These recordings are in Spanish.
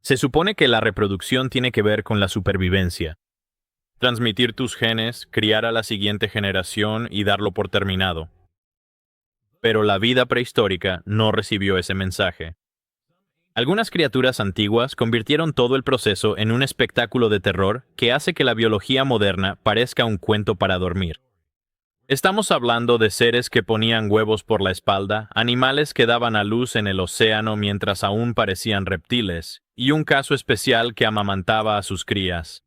Se supone que la reproducción tiene que ver con la supervivencia. Transmitir tus genes, criar a la siguiente generación y darlo por terminado. Pero la vida prehistórica no recibió ese mensaje. Algunas criaturas antiguas convirtieron todo el proceso en un espectáculo de terror que hace que la biología moderna parezca un cuento para dormir. Estamos hablando de seres que ponían huevos por la espalda, animales que daban a luz en el océano mientras aún parecían reptiles, y un caso especial que amamantaba a sus crías,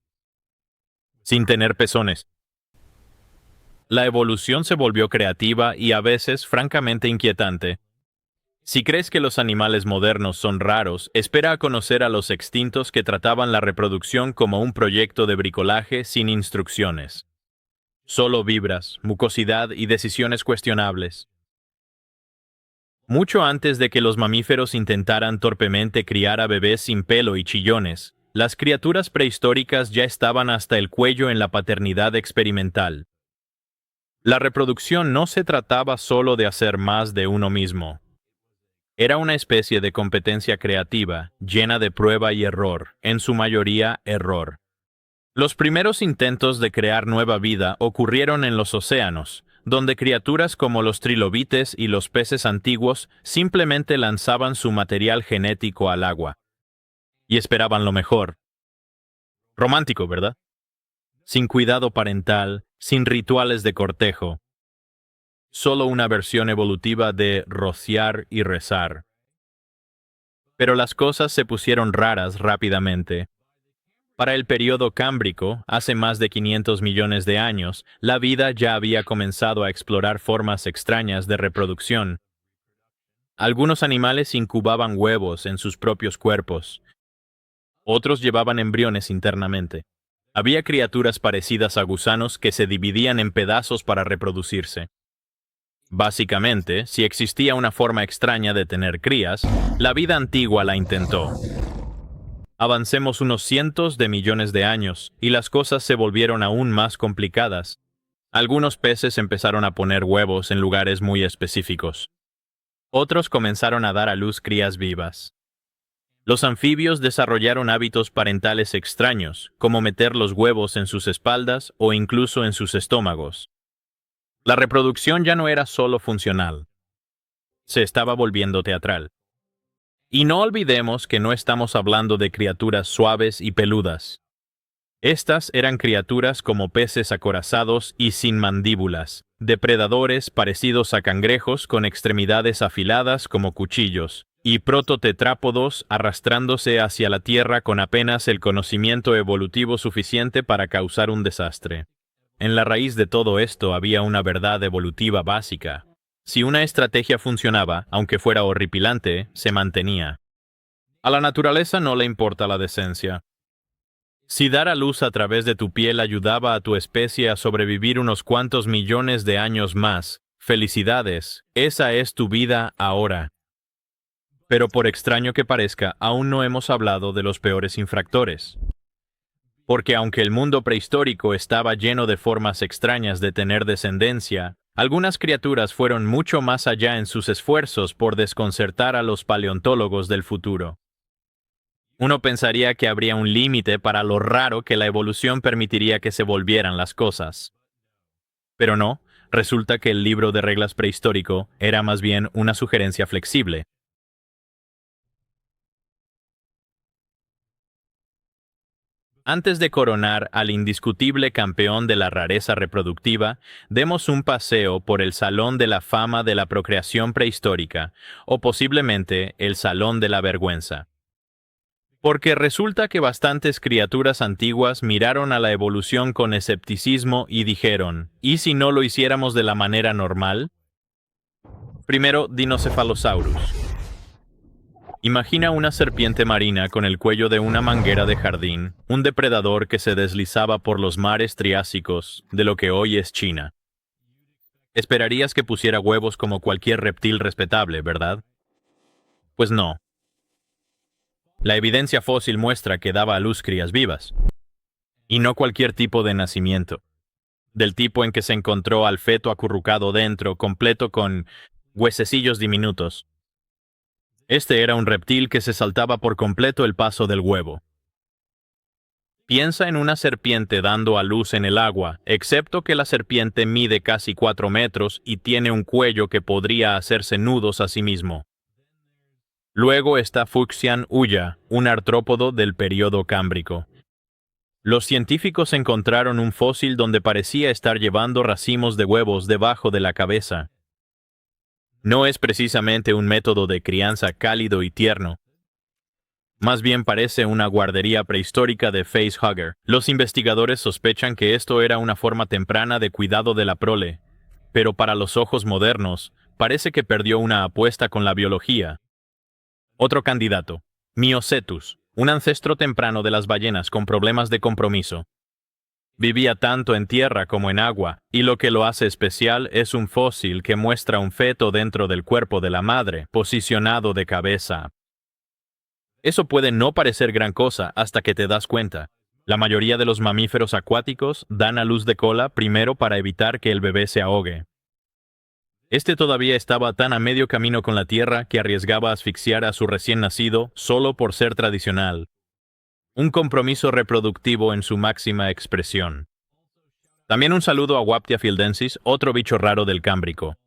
sin tener pezones. La evolución se volvió creativa y a veces francamente inquietante. Si crees que los animales modernos son raros, espera a conocer a los extintos que trataban la reproducción como un proyecto de bricolaje sin instrucciones. Solo vibras, mucosidad y decisiones cuestionables. Mucho antes de que los mamíferos intentaran torpemente criar a bebés sin pelo y chillones, las criaturas prehistóricas ya estaban hasta el cuello en la paternidad experimental. La reproducción no se trataba solo de hacer más de uno mismo. Era una especie de competencia creativa, llena de prueba y error, en su mayoría error. Los primeros intentos de crear nueva vida ocurrieron en los océanos, donde criaturas como los trilobites y los peces antiguos simplemente lanzaban su material genético al agua. Y esperaban lo mejor. Romántico, ¿verdad? Sin cuidado parental, sin rituales de cortejo. Solo una versión evolutiva de rociar y rezar. Pero las cosas se pusieron raras rápidamente. Para el período cámbrico, hace más de 500 millones de años, la vida ya había comenzado a explorar formas extrañas de reproducción. Algunos animales incubaban huevos en sus propios cuerpos. Otros llevaban embriones internamente. Había criaturas parecidas a gusanos que se dividían en pedazos para reproducirse. Básicamente, si existía una forma extraña de tener crías, la vida antigua la intentó. Avancemos unos cientos de millones de años, y las cosas se volvieron aún más complicadas. Algunos peces empezaron a poner huevos en lugares muy específicos. Otros comenzaron a dar a luz crías vivas. Los anfibios desarrollaron hábitos parentales extraños, como meter los huevos en sus espaldas o incluso en sus estómagos. La reproducción ya no era solo funcional. Se estaba volviendo teatral. Y no olvidemos que no estamos hablando de criaturas suaves y peludas. Estas eran criaturas como peces acorazados y sin mandíbulas, depredadores parecidos a cangrejos con extremidades afiladas como cuchillos, y prototetrápodos arrastrándose hacia la tierra con apenas el conocimiento evolutivo suficiente para causar un desastre. En la raíz de todo esto había una verdad evolutiva básica. Si una estrategia funcionaba, aunque fuera horripilante, se mantenía. A la naturaleza no le importa la decencia. Si dar a luz a través de tu piel ayudaba a tu especie a sobrevivir unos cuantos millones de años más, felicidades, esa es tu vida ahora. Pero por extraño que parezca, aún no hemos hablado de los peores infractores. Porque aunque el mundo prehistórico estaba lleno de formas extrañas de tener descendencia, algunas criaturas fueron mucho más allá en sus esfuerzos por desconcertar a los paleontólogos del futuro. Uno pensaría que habría un límite para lo raro que la evolución permitiría que se volvieran las cosas. Pero no, resulta que el libro de reglas prehistórico era más bien una sugerencia flexible. Antes de coronar al indiscutible campeón de la rareza reproductiva, demos un paseo por el Salón de la Fama de la Procreación Prehistórica, o posiblemente el Salón de la Vergüenza. Porque resulta que bastantes criaturas antiguas miraron a la evolución con escepticismo y dijeron, ¿y si no lo hiciéramos de la manera normal? Primero, Dinocephalosaurus. Imagina una serpiente marina con el cuello de una manguera de jardín, un depredador que se deslizaba por los mares triásicos de lo que hoy es China. Esperarías que pusiera huevos como cualquier reptil respetable, ¿verdad? Pues no. La evidencia fósil muestra que daba a luz crías vivas. Y no cualquier tipo de nacimiento. Del tipo en que se encontró al feto acurrucado dentro, completo con huesecillos diminutos. Este era un reptil que se saltaba por completo el paso del huevo. Piensa en una serpiente dando a luz en el agua, excepto que la serpiente mide casi 4 metros y tiene un cuello que podría hacerse nudos a sí mismo. Luego está Fuxian huya, un artrópodo del período cámbrico. Los científicos encontraron un fósil donde parecía estar llevando racimos de huevos debajo de la cabeza. No es precisamente un método de crianza cálido y tierno. Más bien parece una guardería prehistórica de facehugger. Los investigadores sospechan que esto era una forma temprana de cuidado de la prole, pero para los ojos modernos, parece que perdió una apuesta con la biología. Otro candidato, Miocetus, un ancestro temprano de las ballenas con problemas de compromiso. Vivía tanto en tierra como en agua, y lo que lo hace especial es un fósil que muestra un feto dentro del cuerpo de la madre, posicionado de cabeza. Eso puede no parecer gran cosa hasta que te das cuenta. La mayoría de los mamíferos acuáticos dan a luz de cola primero para evitar que el bebé se ahogue. Este todavía estaba tan a medio camino con la tierra que arriesgaba asfixiar a su recién nacido solo por ser tradicional. Un compromiso reproductivo en su máxima expresión. También un saludo a Waptia fieldensis, otro bicho raro del Cámbrico.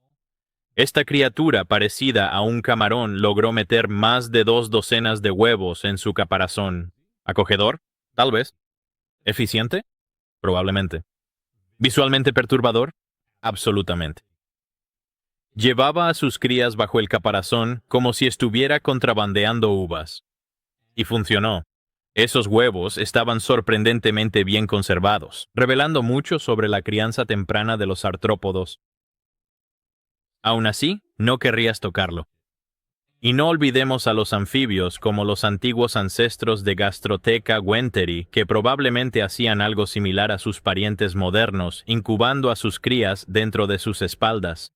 Esta criatura parecida a un camarón logró meter más de 2 docenas de huevos en su caparazón. ¿Acogedor? Tal vez. ¿Eficiente? Probablemente. ¿Visualmente perturbador? Absolutamente. Llevaba a sus crías bajo el caparazón como si estuviera contrabandeando uvas. Y funcionó. Esos huevos estaban sorprendentemente bien conservados, revelando mucho sobre la crianza temprana de los artrópodos. Aún así, no querrías tocarlo. Y no olvidemos a los anfibios como los antiguos ancestros de Gastrotheca wenteri, que probablemente hacían algo similar a sus parientes modernos, incubando a sus crías dentro de sus espaldas.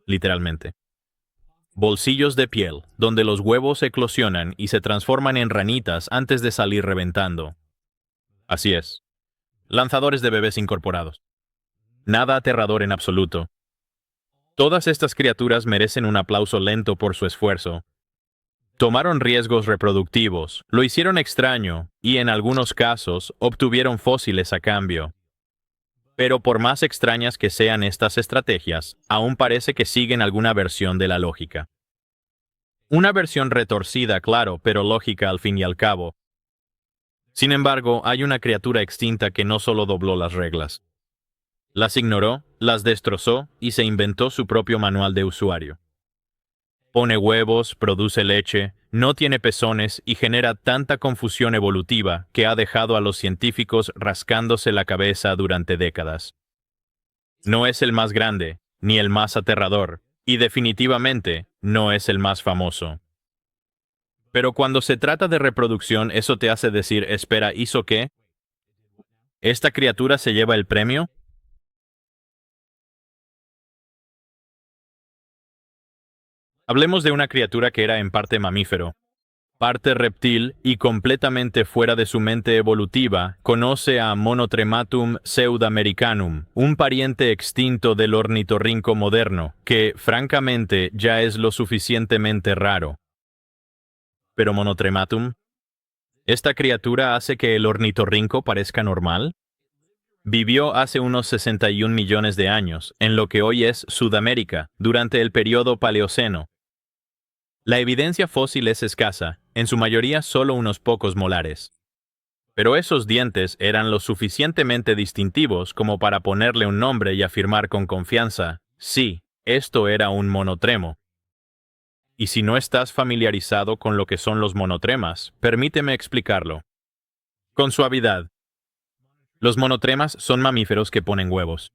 Literalmente. Bolsillos de piel, donde los huevos eclosionan y se transforman en ranitas antes de salir reventando. Así es. Lanzadores de bebés incorporados. Nada aterrador en absoluto. Todas estas criaturas merecen un aplauso lento por su esfuerzo. Tomaron riesgos reproductivos, lo hicieron extraño y, en algunos casos, obtuvieron fósiles a cambio. Pero por más extrañas que sean estas estrategias, aún parece que siguen alguna versión de la lógica. Una versión retorcida, claro, pero lógica al fin y al cabo. Sin embargo, hay una criatura extinta que no solo dobló las reglas. Las ignoró, las destrozó y se inventó su propio manual de usuario. Pone huevos, produce leche, no tiene pezones y genera tanta confusión evolutiva que ha dejado a los científicos rascándose la cabeza durante décadas. No es el más grande, ni el más aterrador, y definitivamente no es el más famoso. Pero cuando se trata de reproducción, eso te hace decir, espera, ¿hizo qué? ¿Esta criatura se lleva el premio? Hablemos de una criatura que era en parte mamífero, parte reptil y completamente fuera de su mente evolutiva. Conoce a Monotrematum pseudamericanum, un pariente extinto del ornitorrinco moderno, que, francamente, ya es lo suficientemente raro. ¿Pero Monotrematum? ¿Esta criatura hace que el ornitorrinco parezca normal? Vivió hace unos 61 millones de años, en lo que hoy es Sudamérica, durante el período Paleoceno. La evidencia fósil es escasa, en su mayoría solo unos pocos molares. Pero esos dientes eran lo suficientemente distintivos como para ponerle un nombre y afirmar con confianza, sí, esto era un monotremo. Y si no estás familiarizado con lo que son los monotremas, permíteme explicarlo. Con suavidad. Los monotremas son mamíferos que ponen huevos.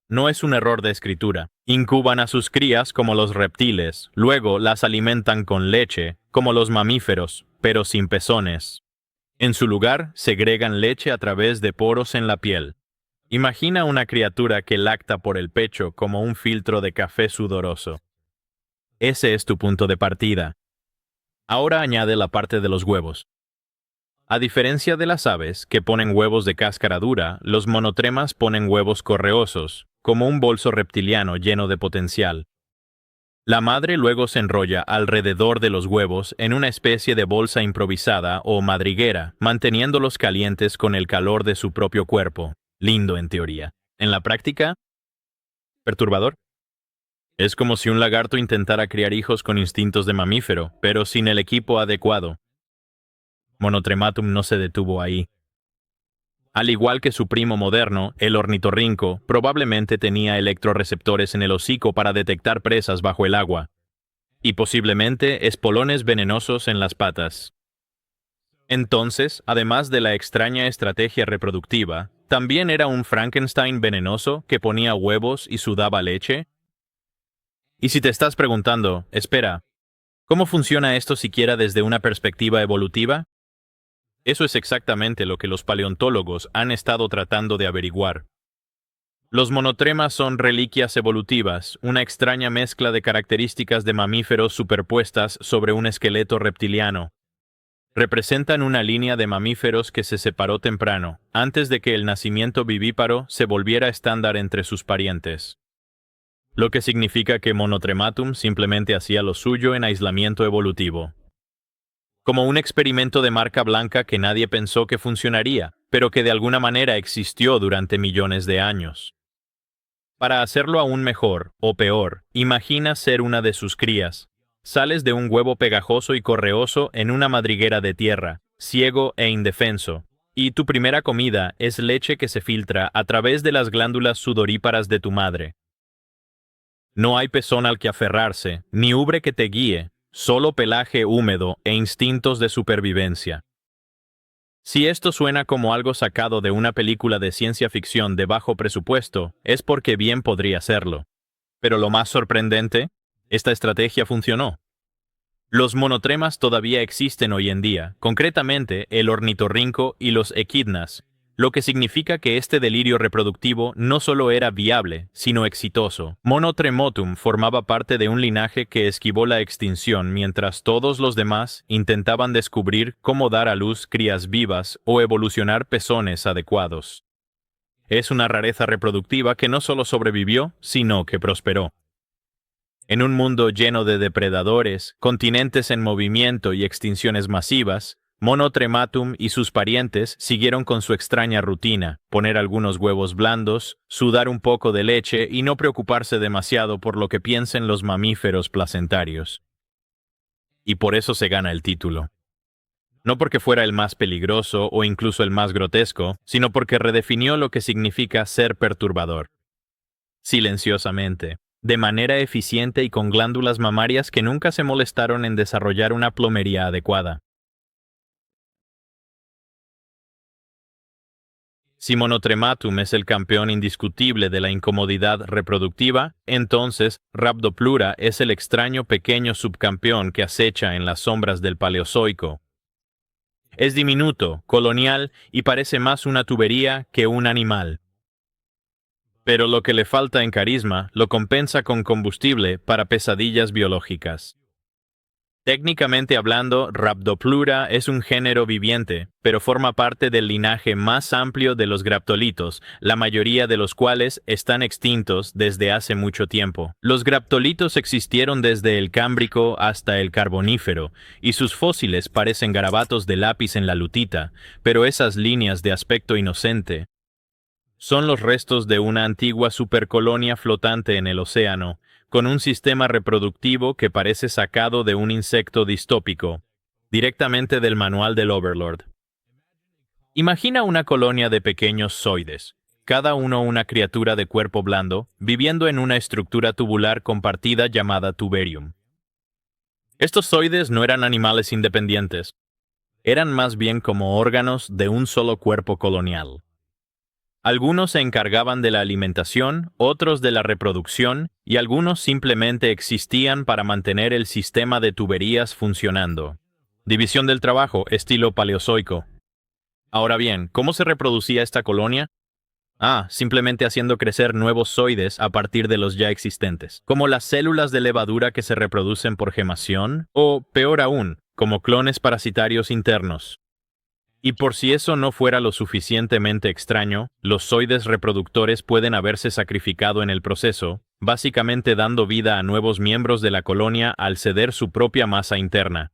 No es un error de escritura. Incuban a sus crías como los reptiles, luego las alimentan con leche, como los mamíferos, pero sin pezones. En su lugar, segregan leche a través de poros en la piel. Imagina una criatura que lacta por el pecho como un filtro de café sudoroso. Ese es tu punto de partida. Ahora añade la parte de los huevos. A diferencia de las aves, que ponen huevos de cáscara dura, los monotremas ponen huevos correosos, como un bolso reptiliano lleno de potencial. La madre luego se enrolla alrededor de los huevos en una especie de bolsa improvisada o madriguera, manteniéndolos calientes con el calor de su propio cuerpo. Lindo en teoría. En la práctica, perturbador. Es como si un lagarto intentara criar hijos con instintos de mamífero, pero sin el equipo adecuado. Monotrematum no se detuvo ahí. Al igual que su primo moderno, el ornitorrinco, probablemente tenía electroreceptores en el hocico para detectar presas bajo el agua, y posiblemente espolones venenosos en las patas. Entonces, además de la extraña estrategia reproductiva, ¿también era un Frankenstein venenoso que ponía huevos y sudaba leche? Y si te estás preguntando, espera, ¿cómo funciona esto siquiera desde una perspectiva evolutiva? Eso es exactamente lo que los paleontólogos han estado tratando de averiguar. Los monotremas son reliquias evolutivas, una extraña mezcla de características de mamíferos superpuestas sobre un esqueleto reptiliano. Representan una línea de mamíferos que se separó temprano, antes de que el nacimiento vivíparo se volviera estándar entre sus parientes. Lo que significa que Monotrematum simplemente hacía lo suyo en aislamiento evolutivo. Como un experimento de marca blanca que nadie pensó que funcionaría, pero que de alguna manera existió durante millones de años. Para hacerlo aún mejor, o peor, imagina ser una de sus crías. Sales de un huevo pegajoso y correoso en una madriguera de tierra, ciego e indefenso, y tu primera comida es leche que se filtra a través de las glándulas sudoríparas de tu madre. No hay pezón al que aferrarse, ni ubre que te guíe, solo pelaje húmedo e instintos de supervivencia. Si esto suena como algo sacado de una película de ciencia ficción de bajo presupuesto, es porque bien podría serlo. Pero lo más sorprendente, esta estrategia funcionó. Los monotremas todavía existen hoy en día, concretamente el ornitorrinco y los equidnas, lo que significa que este delirio reproductivo no solo era viable, sino exitoso. Monotremotum formaba parte de un linaje que esquivó la extinción mientras todos los demás intentaban descubrir cómo dar a luz crías vivas o evolucionar pezones adecuados. Es una rareza reproductiva que no solo sobrevivió, sino que prosperó. En un mundo lleno de depredadores, continentes en movimiento y extinciones masivas, Monotrematum y sus parientes siguieron con su extraña rutina, poner algunos huevos blandos, sudar un poco de leche y no preocuparse demasiado por lo que piensen los mamíferos placentarios. Y por eso se gana el título. No porque fuera el más peligroso o incluso el más grotesco, sino porque redefinió lo que significa ser perturbador. Silenciosamente, de manera eficiente y con glándulas mamarias que nunca se molestaron en desarrollar una plomería adecuada. Si Monotrematum es el campeón indiscutible de la incomodidad reproductiva, entonces Rhabdoplura es el extraño pequeño subcampeón que acecha en las sombras del Paleozoico. Es diminuto, colonial y parece más una tubería que un animal. Pero lo que le falta en carisma lo compensa con combustible para pesadillas biológicas. Técnicamente hablando, Rhabdoplura es un género viviente, pero forma parte del linaje más amplio de los graptolitos, la mayoría de los cuales están extintos desde hace mucho tiempo. Los graptolitos existieron desde el Cámbrico hasta el Carbonífero, y sus fósiles parecen garabatos de lápiz en la lutita, pero esas líneas de aspecto inocente son los restos de una antigua supercolonia flotante en el océano, con un sistema reproductivo que parece sacado de un insecto distópico, directamente del manual del Overlord. Imagina una colonia de pequeños zoides, cada uno una criatura de cuerpo blando, viviendo en una estructura tubular compartida llamada tuberium. Estos zoides no eran animales independientes, eran más bien como órganos de un solo cuerpo colonial. Algunos se encargaban de la alimentación, otros de la reproducción, y algunos simplemente existían para mantener el sistema de tuberías funcionando. División del trabajo, estilo paleozoico. Ahora bien, ¿cómo se reproducía esta colonia? Simplemente haciendo crecer nuevos zoides a partir de los ya existentes, como las células de levadura que se reproducen por gemación, o, peor aún, como clones parasitarios internos. Y por si eso no fuera lo suficientemente extraño, los zoides reproductores pueden haberse sacrificado en el proceso, básicamente dando vida a nuevos miembros de la colonia al ceder su propia masa interna.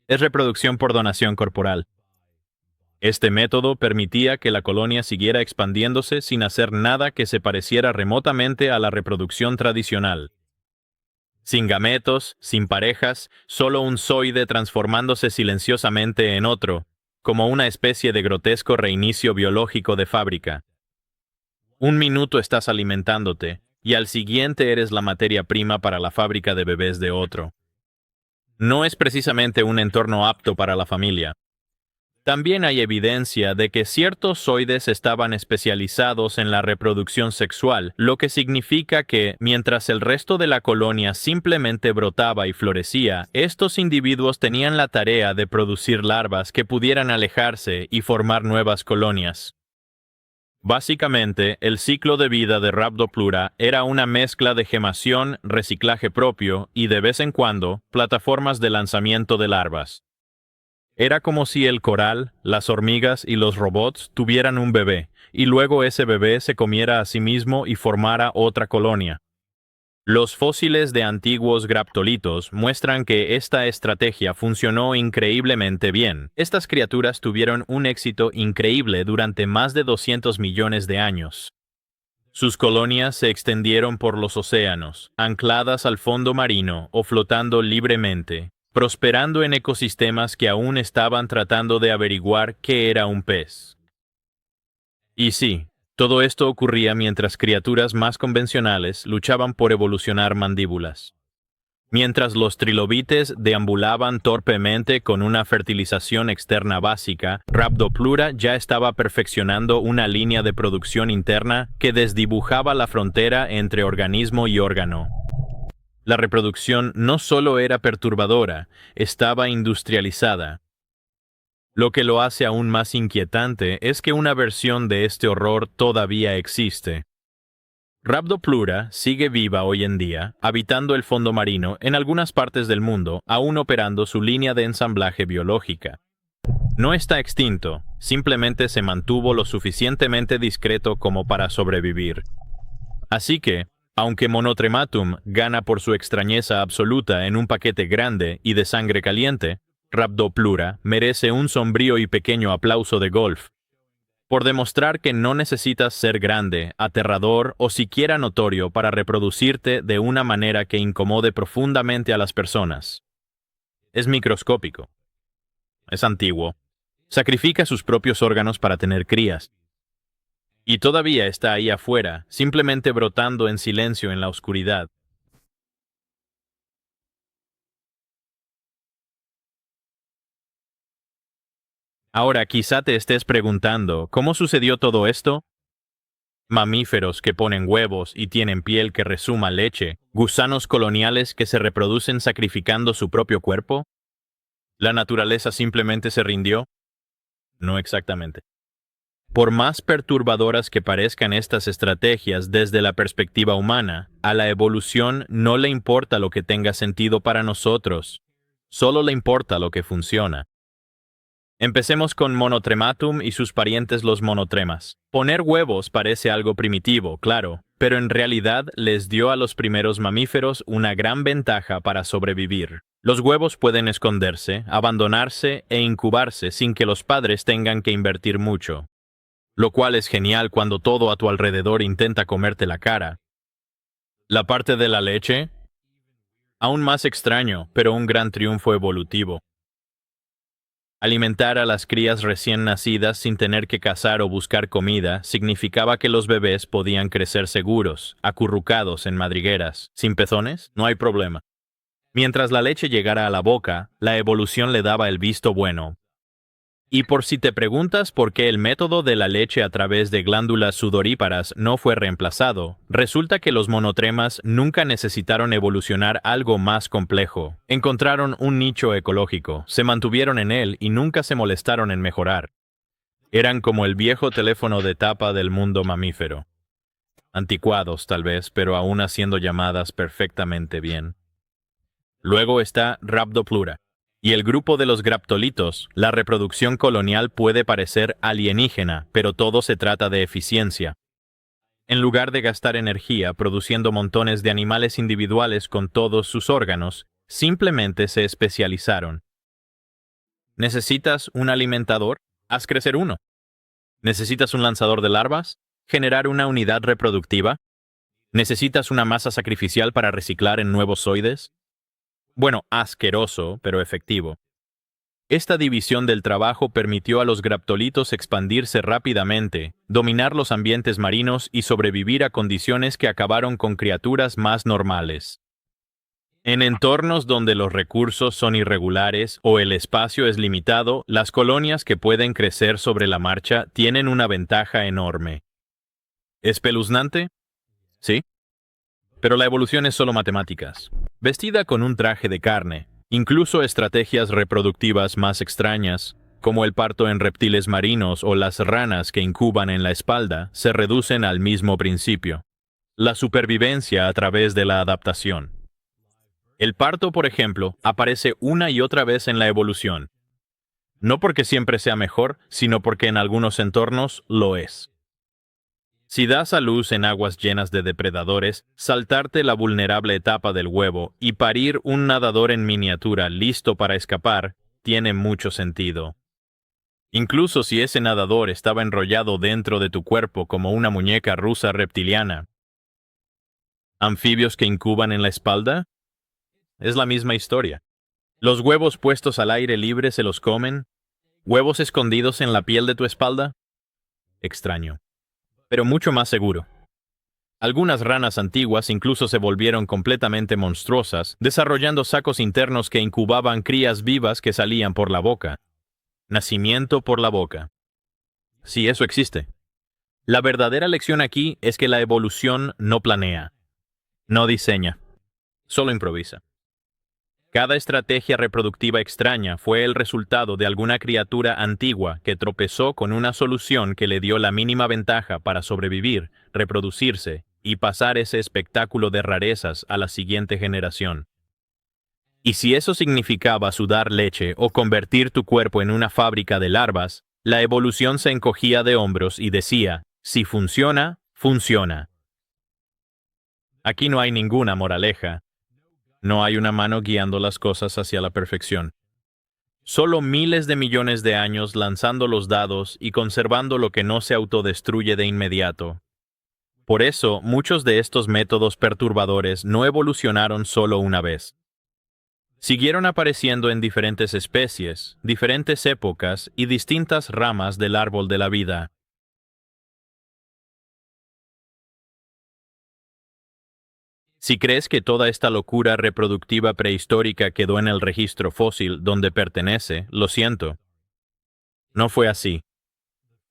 Es reproducción por donación corporal. Este método permitía que la colonia siguiera expandiéndose sin hacer nada que se pareciera remotamente a la reproducción tradicional. Sin gametos, sin parejas, solo un zoide transformándose silenciosamente en otro, como una especie de grotesco reinicio biológico de fábrica. Un minuto estás alimentándote, y al siguiente eres la materia prima para la fábrica de bebés de otro. No es precisamente un entorno apto para la familia. También hay evidencia de que ciertos zoides estaban especializados en la reproducción sexual, lo que significa que, mientras el resto de la colonia simplemente brotaba y florecía, estos individuos tenían la tarea de producir larvas que pudieran alejarse y formar nuevas colonias. Básicamente, el ciclo de vida de Rhabdoplura era una mezcla de gemación, reciclaje propio y, de vez en cuando, plataformas de lanzamiento de larvas. Era como si el coral, las hormigas y los robots tuvieran un bebé, y luego ese bebé se comiera a sí mismo y formara otra colonia. Los fósiles de antiguos graptolitos muestran que esta estrategia funcionó increíblemente bien. Estas criaturas tuvieron un éxito increíble durante más de 200 millones de años. Sus colonias se extendieron por los océanos, ancladas al fondo marino o flotando libremente, prosperando en ecosistemas que aún estaban tratando de averiguar qué era un pez. Y sí, todo esto ocurría mientras criaturas más convencionales luchaban por evolucionar mandíbulas. Mientras los trilobites deambulaban torpemente con una fertilización externa básica, Rhabdoplura ya estaba perfeccionando una línea de producción interna que desdibujaba la frontera entre organismo y órgano. La reproducción no solo era perturbadora, estaba industrializada. Lo que lo hace aún más inquietante es que una versión de este horror todavía existe. Rhabdoplura sigue viva hoy en día, habitando el fondo marino en algunas partes del mundo, aún operando su línea de ensamblaje biológica. No está extinto, simplemente se mantuvo lo suficientemente discreto como para sobrevivir. Así que, aunque Monotrematum gana por su extrañeza absoluta en un paquete grande y de sangre caliente, Rhabdoplura merece un sombrío y pequeño aplauso de golf, por demostrar que no necesitas ser grande, aterrador o siquiera notorio para reproducirte de una manera que incomode profundamente a las personas. Es microscópico. Es antiguo. Sacrifica sus propios órganos para tener crías. Y todavía está ahí afuera, simplemente brotando en silencio en la oscuridad. Ahora quizá te estés preguntando, ¿cómo sucedió todo esto? Mamíferos que ponen huevos y tienen piel que resuma leche, gusanos coloniales que se reproducen sacrificando su propio cuerpo. ¿La naturaleza simplemente se rindió? No exactamente. Por más perturbadoras que parezcan estas estrategias desde la perspectiva humana, a la evolución no le importa lo que tenga sentido para nosotros, solo le importa lo que funciona. Empecemos con Monotrematum y sus parientes los monotremas. Poner huevos parece algo primitivo, claro, pero en realidad les dio a los primeros mamíferos una gran ventaja para sobrevivir. Los huevos pueden esconderse, abandonarse e incubarse sin que los padres tengan que invertir mucho. Lo cual es genial cuando todo a tu alrededor intenta comerte la cara. La parte de la leche, aún más extraño, pero un gran triunfo evolutivo. Alimentar a las crías recién nacidas sin tener que cazar o buscar comida significaba que los bebés podían crecer seguros, acurrucados en madrigueras. ¿Sin pezones? No hay problema. Mientras la leche llegara a la boca, la evolución le daba el visto bueno. Y por si te preguntas por qué el método de la leche a través de glándulas sudoríparas no fue reemplazado, resulta que los monotremas nunca necesitaron evolucionar algo más complejo. Encontraron un nicho ecológico, se mantuvieron en él y nunca se molestaron en mejorar. Eran como el viejo teléfono de tapa del mundo mamífero. Anticuados tal vez, pero aún haciendo llamadas perfectamente bien. Luego está Rhabdoplura. Y el grupo de los graptolitos, la reproducción colonial puede parecer alienígena, pero todo se trata de eficiencia. En lugar de gastar energía produciendo montones de animales individuales con todos sus órganos, simplemente se especializaron. ¿Necesitas un alimentador? Haz crecer uno. ¿Necesitas un lanzador de larvas? ¿Generar una unidad reproductiva? ¿Necesitas una masa sacrificial para reciclar en nuevos zoides? Bueno, asqueroso, pero efectivo. Esta división del trabajo permitió a los graptolitos expandirse rápidamente, dominar los ambientes marinos y sobrevivir a condiciones que acabaron con criaturas más normales. En entornos donde los recursos son irregulares o el espacio es limitado, las colonias que pueden crecer sobre la marcha tienen una ventaja enorme. ¿Espeluznante? Sí. Pero la evolución es solo matemáticas. Vestida con un traje de carne, incluso estrategias reproductivas más extrañas, como el parto en reptiles marinos o las ranas que incuban en la espalda, se reducen al mismo principio: la supervivencia a través de la adaptación. El parto, por ejemplo, aparece una y otra vez en la evolución. No porque siempre sea mejor, sino porque en algunos entornos lo es. Si das a luz en aguas llenas de depredadores, saltarte la vulnerable etapa del huevo y parir un nadador en miniatura listo para escapar, tiene mucho sentido. Incluso si ese nadador estaba enrollado dentro de tu cuerpo como una muñeca rusa reptiliana. ¿Anfibios que incuban en la espalda? Es la misma historia. ¿Los huevos puestos al aire libre se los comen? ¿Huevos escondidos en la piel de tu espalda? Extraño, pero mucho más seguro. Algunas ranas antiguas incluso se volvieron completamente monstruosas, desarrollando sacos internos que incubaban crías vivas que salían por la boca. Nacimiento por la boca. Sí, eso existe. La verdadera lección aquí es que la evolución no planea, no diseña, solo improvisa. Cada estrategia reproductiva extraña fue el resultado de alguna criatura antigua que tropezó con una solución que le dio la mínima ventaja para sobrevivir, reproducirse y pasar ese espectáculo de rarezas a la siguiente generación. Y si eso significaba sudar leche o convertir tu cuerpo en una fábrica de larvas, la evolución se encogía de hombros y decía: si funciona, funciona. Aquí no hay ninguna moraleja. No hay una mano guiando las cosas hacia la perfección. Solo miles de millones de años lanzando los dados y conservando lo que no se autodestruye de inmediato. Por eso, muchos de estos métodos perturbadores no evolucionaron solo una vez. Siguieron apareciendo en diferentes especies, diferentes épocas y distintas ramas del árbol de la vida. Si crees que toda esta locura reproductiva prehistórica quedó en el registro fósil donde pertenece, lo siento. No fue así.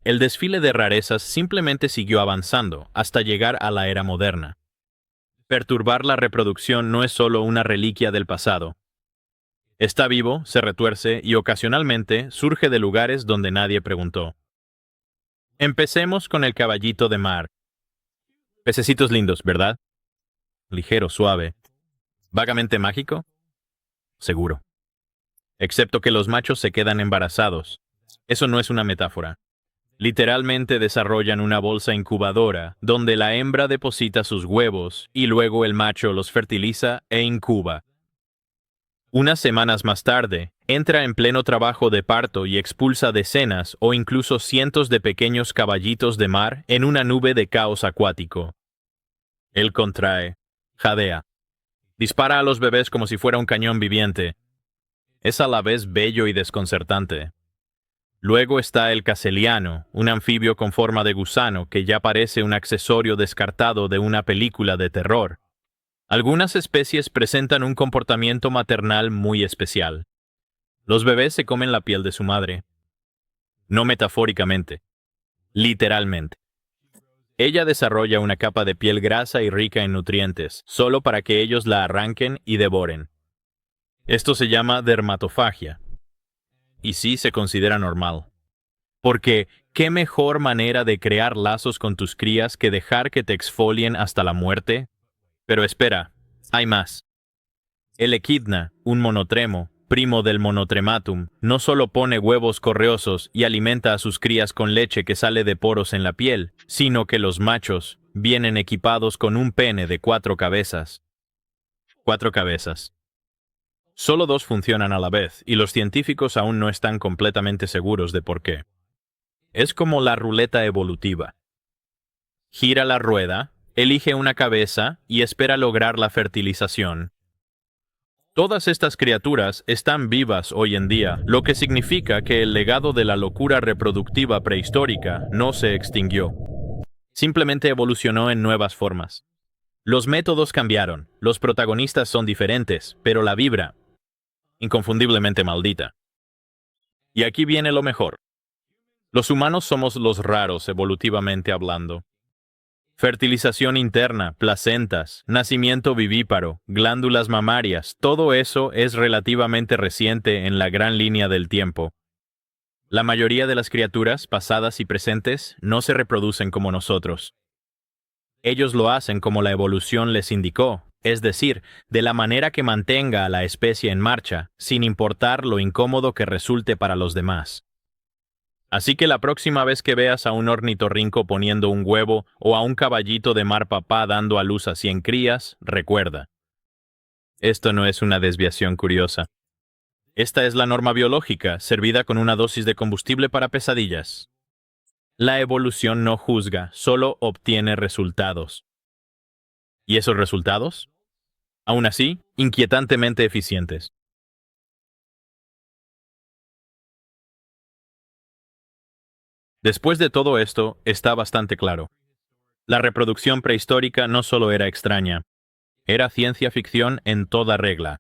El desfile de rarezas simplemente siguió avanzando hasta llegar a la era moderna. Perturbar la reproducción no es solo una reliquia del pasado. Está vivo, se retuerce y ocasionalmente surge de lugares donde nadie preguntó. Empecemos con el caballito de mar. Pececitos lindos, ¿verdad? Ligero, suave. ¿Vagamente mágico? Seguro. Excepto que los machos se quedan embarazados. Eso no es una metáfora. Literalmente desarrollan una bolsa incubadora, donde la hembra deposita sus huevos y luego el macho los fertiliza e incuba. Unas semanas más tarde, entra en pleno trabajo de parto y expulsa decenas o incluso cientos de pequeños caballitos de mar en una nube de caos acuático. Él contrae, jadea. Dispara a los bebés como si fuera un cañón viviente. Es a la vez bello y desconcertante. Luego está el caseliano, un anfibio con forma de gusano que ya parece un accesorio descartado de una película de terror. Algunas especies presentan un comportamiento maternal muy especial. Los bebés se comen la piel de su madre. No metafóricamente, literalmente. Ella desarrolla una capa de piel grasa y rica en nutrientes, solo para que ellos la arranquen y devoren. Esto se llama dermatofagia. Y sí se considera normal. Porque, ¿qué mejor manera de crear lazos con tus crías que dejar que te exfolien hasta la muerte? Pero espera, hay más. El equidna, un monotremo, primo del Monotrematum, no solo pone huevos correosos y alimenta a sus crías con leche que sale de poros en la piel, sino que los machos vienen equipados con un pene de 4 cabezas. 4 cabezas. Solo 2 funcionan a la vez, y los científicos aún no están completamente seguros de por qué. Es como la ruleta evolutiva. Gira la rueda, elige una cabeza y espera lograr la fertilización. Todas estas criaturas están vivas hoy en día, lo que significa que el legado de la locura reproductiva prehistórica no se extinguió. Simplemente evolucionó en nuevas formas. Los métodos cambiaron, los protagonistas son diferentes, pero la vibra, inconfundiblemente maldita. Y aquí viene lo mejor. Los humanos somos los raros evolutivamente hablando. Fertilización interna, placentas, nacimiento vivíparo, glándulas mamarias, todo eso es relativamente reciente en la gran línea del tiempo. La mayoría de las criaturas, pasadas y presentes, no se reproducen como nosotros. Ellos lo hacen como la evolución les indicó, es decir, de la manera que mantenga a la especie en marcha, sin importar lo incómodo que resulte para los demás. Así que la próxima vez que veas a un ornitorrinco poniendo un huevo o a un caballito de mar papá dando a luz a 100 crías, recuerda. Esto no es una desviación curiosa. Esta es la norma biológica, servida con una dosis de combustible para pesadillas. La evolución no juzga, solo obtiene resultados. ¿Y esos resultados? Aún así, inquietantemente eficientes. Después de todo esto, está bastante claro. La reproducción prehistórica no solo era extraña, era ciencia ficción en toda regla.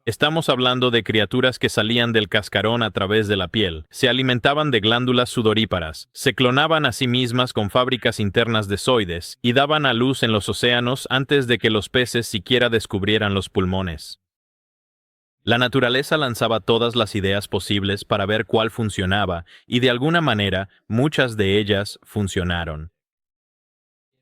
Estamos hablando de criaturas que salían del cascarón a través de la piel, se alimentaban de glándulas sudoríparas, se clonaban a sí mismas con fábricas internas de zoides y daban a luz en los océanos antes de que los peces siquiera descubrieran los pulmones. La naturaleza lanzaba todas las ideas posibles para ver cuál funcionaba, y de alguna manera, muchas de ellas funcionaron.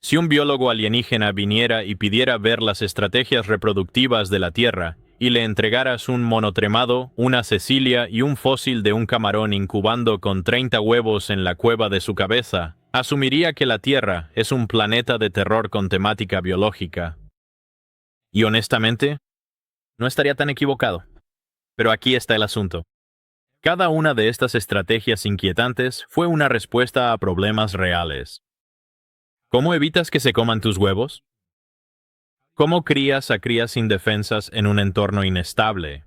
Si un biólogo alienígena viniera y pidiera ver las estrategias reproductivas de la Tierra, y le entregaras un monotremado, una Cecilia y un fósil de un camarón incubando con 30 huevos en la cueva de su cabeza, asumiría que la Tierra es un planeta de terror con temática biológica. Y honestamente, no estaría tan equivocado. Pero aquí está el asunto. Cada una de estas estrategias inquietantes fue una respuesta a problemas reales. ¿Cómo evitas que se coman tus huevos? ¿Cómo crías a crías indefensas en un entorno inestable?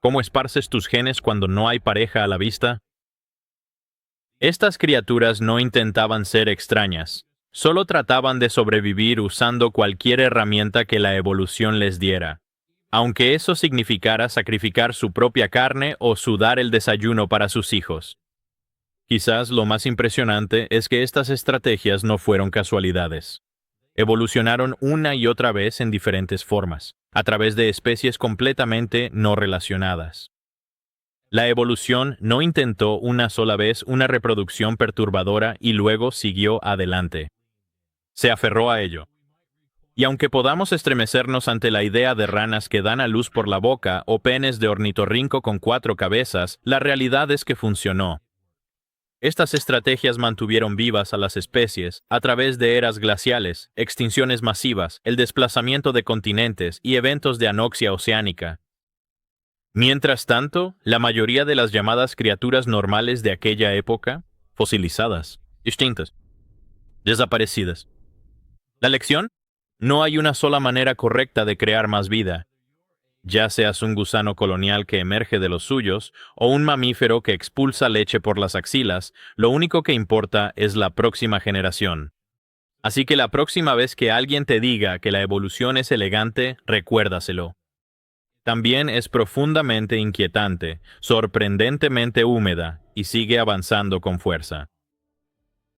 ¿Cómo esparces tus genes cuando no hay pareja a la vista? Estas criaturas no intentaban ser extrañas, solo trataban de sobrevivir usando cualquier herramienta que la evolución les diera, aunque eso significara sacrificar su propia carne o sudar el desayuno para sus hijos. Quizás lo más impresionante es que estas estrategias no fueron casualidades. Evolucionaron una y otra vez en diferentes formas, a través de especies completamente no relacionadas. La evolución no intentó una sola vez una reproducción perturbadora y luego siguió adelante. Se aferró a ello. Y aunque podamos estremecernos ante la idea de ranas que dan a luz por la boca o penes de ornitorrinco con 4 cabezas, la realidad es que funcionó. Estas estrategias mantuvieron vivas a las especies a través de eras glaciales, extinciones masivas, el desplazamiento de continentes y eventos de anoxia oceánica. Mientras tanto, la mayoría de las llamadas criaturas normales de aquella época, fosilizadas, extintas, desaparecidas. ¿La lección? No hay una sola manera correcta de crear más vida. Ya seas un gusano colonial que emerge de los suyos o un mamífero que expulsa leche por las axilas, lo único que importa es la próxima generación. Así que la próxima vez que alguien te diga que la evolución es elegante, recuérdaselo. También es profundamente inquietante, sorprendentemente húmeda y sigue avanzando con fuerza.